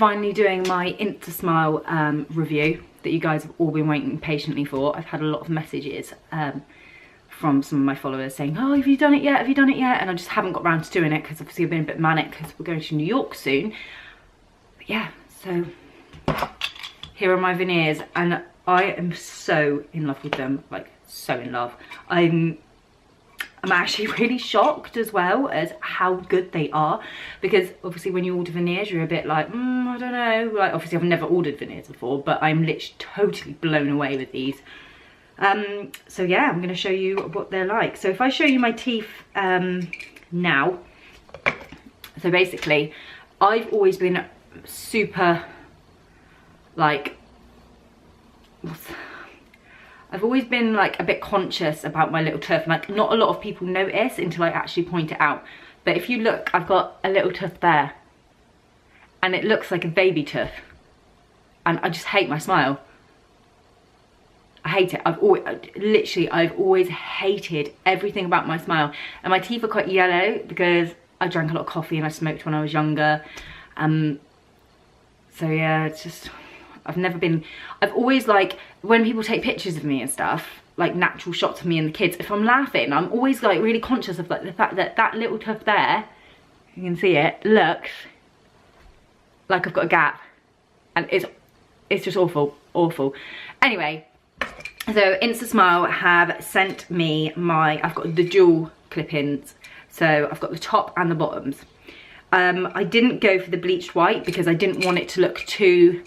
finally doing my Instasmile review that you guys have all been waiting patiently for. I've had a lot of messages from some of my followers saying, oh, have you done it yet? Have you done it yet? And I just haven't got around to doing it because obviously I've been a bit manic because we're going to New York soon. But yeah, so here are my veneers and I am so in love with them, like so in love. I'm actually really shocked as well as how good they are, because obviously when you order veneers you're a bit like, I don't know, like obviously I've never ordered veneers before, but I'm literally totally blown away with these. So yeah, I'm going to show you what they're like. So if I show you my teeth now, so basically I've always been super like, I've always been like a bit conscious about my little tooth. Like not a lot of people notice until I actually point it out. But if you look, I've got a little tooth there and it looks like a baby tooth. And I just hate my smile. I hate it. I've always hated everything about my smile. And my teeth are quite yellow because I drank a lot of coffee and I smoked when I was younger. So yeah, it's just, I've always like, when people take pictures of me and stuff, like natural shots of me and the kids, if I'm laughing, I'm always like really conscious of like the fact that that little tooth there, you can see it, looks like I've got a gap. And it's just awful, awful. Anyway, so Instasmile have sent me I've got the dual clip-ins. So I've got the top and the bottoms. I didn't go for the bleached white because I didn't want it to look too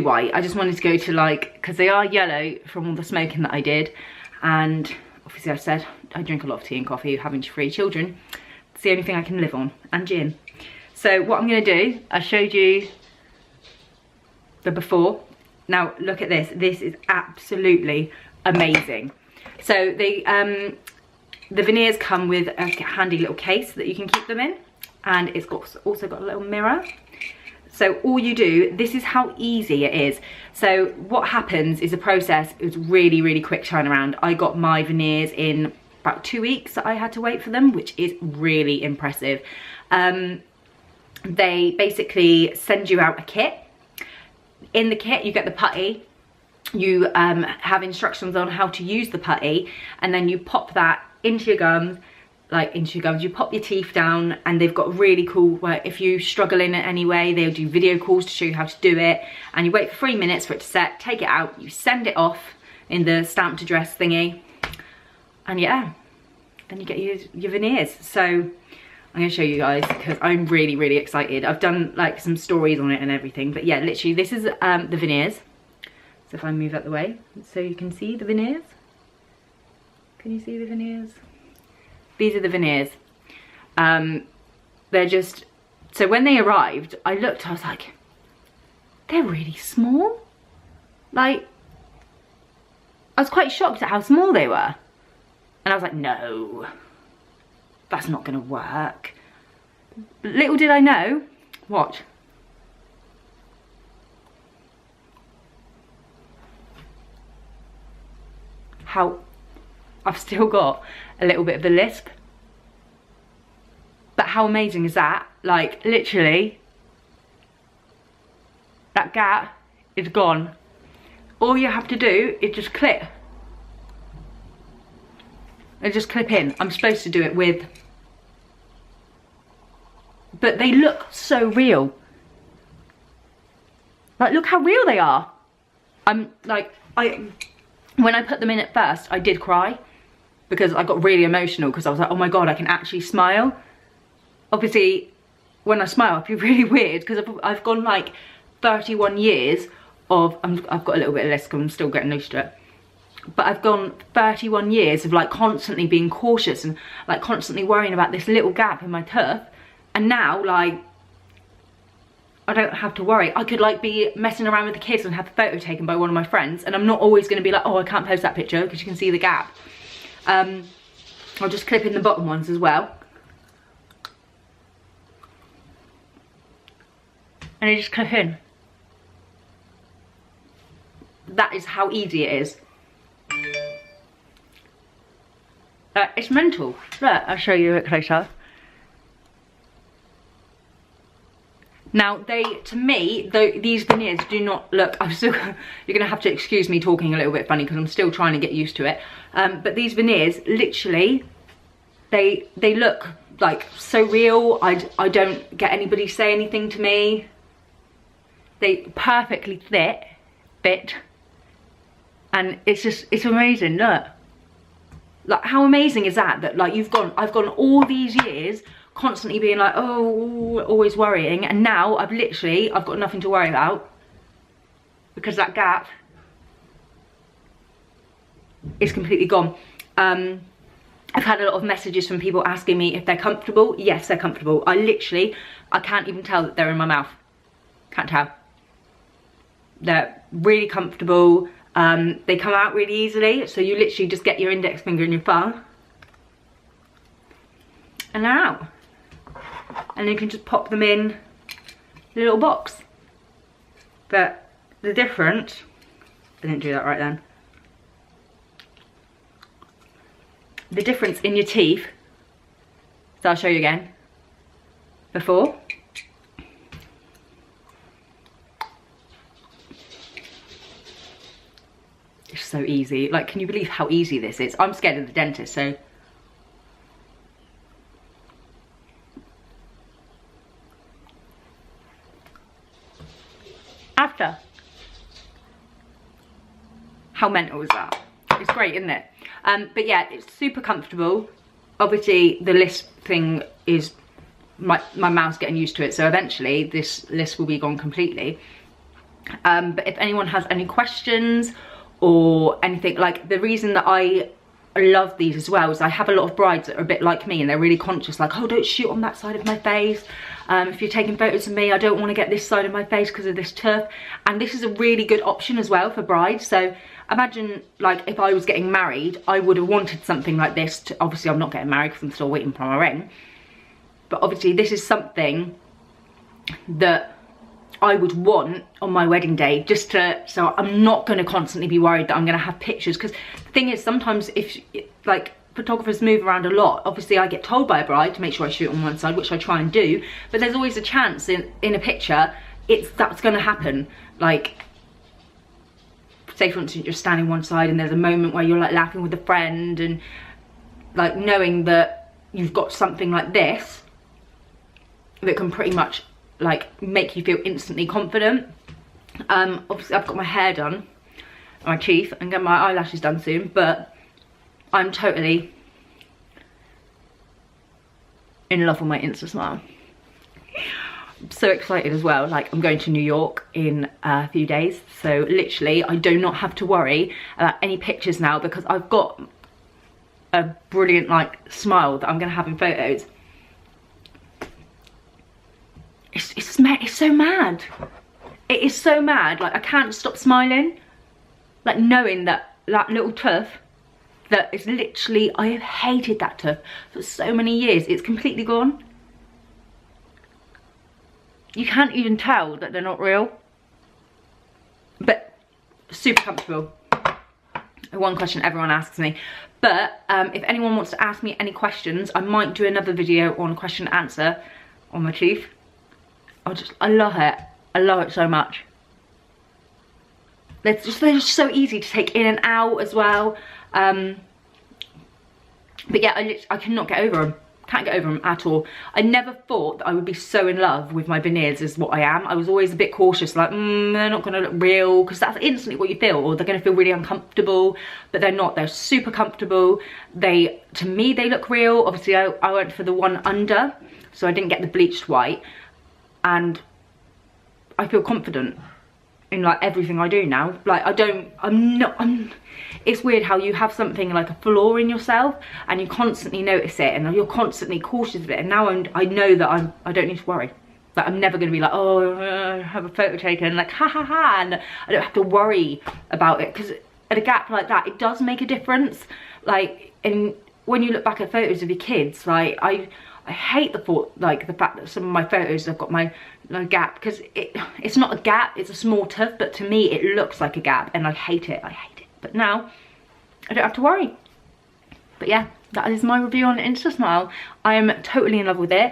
white. I just wanted to go to like, because they are yellow from all the smoking that I did, and obviously I said I drink a lot of tea and coffee, having 3 children. It's the only thing I can live on, and gin. So what I'm going to do, I showed you the before. Now look at this. This is absolutely amazing. So the veneers come with a handy little case that you can keep them in, and it's also got a little mirror. So all you do, this is how easy it is. So what happens is the process is really, really quick turnaround. I got my veneers in about 2 weeks that I had to wait for them, which is really impressive. They basically send you out a kit. In the kit, you get the putty. You have instructions on how to use the putty, and then you pop that into your gums. You pop your teeth down, and they've got really cool, where if you struggle in it anyway, they'll do video calls to show you how to do it, and you wait for 3 minutes for it to set, take it out, you send it off in the stamped address thingy, and yeah, then you get your veneers. So I'm going to show you guys because I'm really, really excited. I've done like some stories on it and everything, but yeah, literally this is the veneers. So if I move out the way so you can see the veneers. Can you see the veneers? These are the veneers. They're just, so when they arrived, I looked, I was like, they're really small. Like, I was quite shocked at how small they were. And I was like, no, that's not gonna work. But little did I know, watch. How I've still got a little bit of the lisp. But how amazing is that? Like, literally, that gap is gone. All you have to do is just clip. And just clip in. I'm supposed to do it with... But they look so real. Like, look how real they are. I'm like, when I put them in at first, I did cry. Because I got really emotional because I was like, oh my God, I can actually smile. Obviously, when I smile, I feel really weird because I've gone like 31 years of, I've got a little bit of lisp, I'm still getting used to it. But I've gone 31 years of like constantly being cautious and like constantly worrying about this little gap in my tooth. And now like, I don't have to worry. I could like be messing around with the kids and have a photo taken by one of my friends, and I'm not always going to be like, oh, I can't post that picture because you can see the gap. I'll just clip in the bottom ones as well. And I just clip in. That is how easy it is. It's mental. Look, I'll show you it closer. Now they, to me, though these veneers do not look, I'm still, you're gonna have to excuse me talking a little bit funny because I'm still trying to get used to it. But these veneers, literally, they look like so real. I don't get anybody say anything to me. They perfectly fit. And it's just, it's amazing, look. Like, how amazing is that? That like I've gone all these years constantly being like, oh, always worrying, and now I've got nothing to worry about because that gap is completely gone. I've had a lot of messages from people asking me if they're comfortable. Yes, they're comfortable. I can't even tell that they're in my mouth. Can't tell. They're really comfortable. They come out really easily, so you literally just get your index finger and your thumb and they're out. And you can just pop them in a little box. But the difference, I didn't do that right then. The difference in your teeth, so I'll show you again. Before. It's so easy. Like, can you believe how easy this is? I'm scared of the dentist, so. After. How mental is that? It's great, isn't it? But yeah, it's super comfortable. Obviously, the list thing is, my mouth's getting used to it, so eventually this list will be gone completely. But if anyone has any questions or anything, like, the reason that I love these as well is I have a lot of brides that are a bit like me and they're really conscious, like, oh, don't shoot on that side of my face. If you're taking photos of me, I don't want to get this side of my face because of this tooth. And this is a really good option as well for brides. So imagine, like, if I was getting married, I would have wanted something like this. Obviously, I'm not getting married because I'm still waiting for my ring. But obviously, this is something that I would want on my wedding day, just to, so I'm not going to constantly be worried that I'm going to have pictures. Because the thing is, sometimes if, like, photographers move around a lot, obviously I get told by a bride to make sure I shoot on one side, which I try and do, but there's always a chance in a picture that's going to happen. Like, say for instance you're standing one side and there's a moment where you're like laughing with a friend, and like knowing that you've got something like this that can pretty much like make you feel instantly confident. Obviously I've got my hair done, my teeth, and get my eyelashes done soon, but I'm totally in love with my Instasmile. I'm so excited as well. Like, I'm going to New York in a few days, so literally I do not have to worry about any pictures now because I've got a brilliant like smile that I'm gonna have in photos. It's so mad. It is so mad. Like, I can't stop smiling. Like, knowing that that little tooth that is literally, I have hated that tooth for so many years. It's completely gone. You can't even tell that they're not real. But super comfortable. One question everyone asks me. But if anyone wants to ask me any questions, I might do another video on question and answer on my teeth. I love it. I love it so much. They're just so easy to take in and out as well. But yeah, I cannot get over them. Can't get over them at all. I never thought that I would be so in love with my veneers as what I am. I was always a bit cautious, like, they're not gonna look real, because that's instantly what you feel, or they're gonna feel really uncomfortable, but they're not. They're super comfortable. To me, they look real. Obviously, I went for the one under, so I didn't get the bleached white, and I feel confident in like everything I do now. Like, it's weird how you have something like a flaw in yourself and you constantly notice it and you're constantly cautious of it, and now I know that I don't need to worry. Like, I'm never going to be like, oh, have a photo taken, like, ha ha ha, and I don't have to worry about it, because at a gap like that, it does make a difference. Like, and when you look back at photos of your kids, like, I hate the thought, like, the fact that some of my photos have got my gap, because it's not a gap, it's a small tooth, but to me it looks like a gap, and I hate it. But now I don't have to worry. But yeah, that is my review on Instasmile. I am totally in love with it.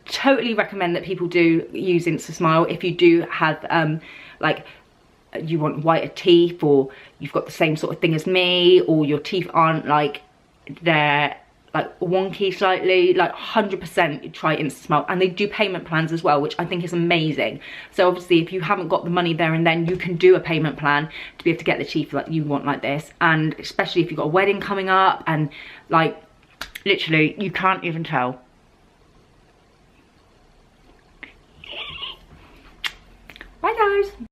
totally recommend that people do use Instasmile if you do have like you want whiter teeth, or you've got the same sort of thing as me, or your teeth aren't like, they're like wonky slightly, like 100% try Instasmile. And they do payment plans as well, which I think is amazing. So obviously if you haven't got the money there and then, you can do a payment plan to be able to get the teeth like you want like this. And especially if you've got a wedding coming up, and like literally you can't even tell. Bye guys.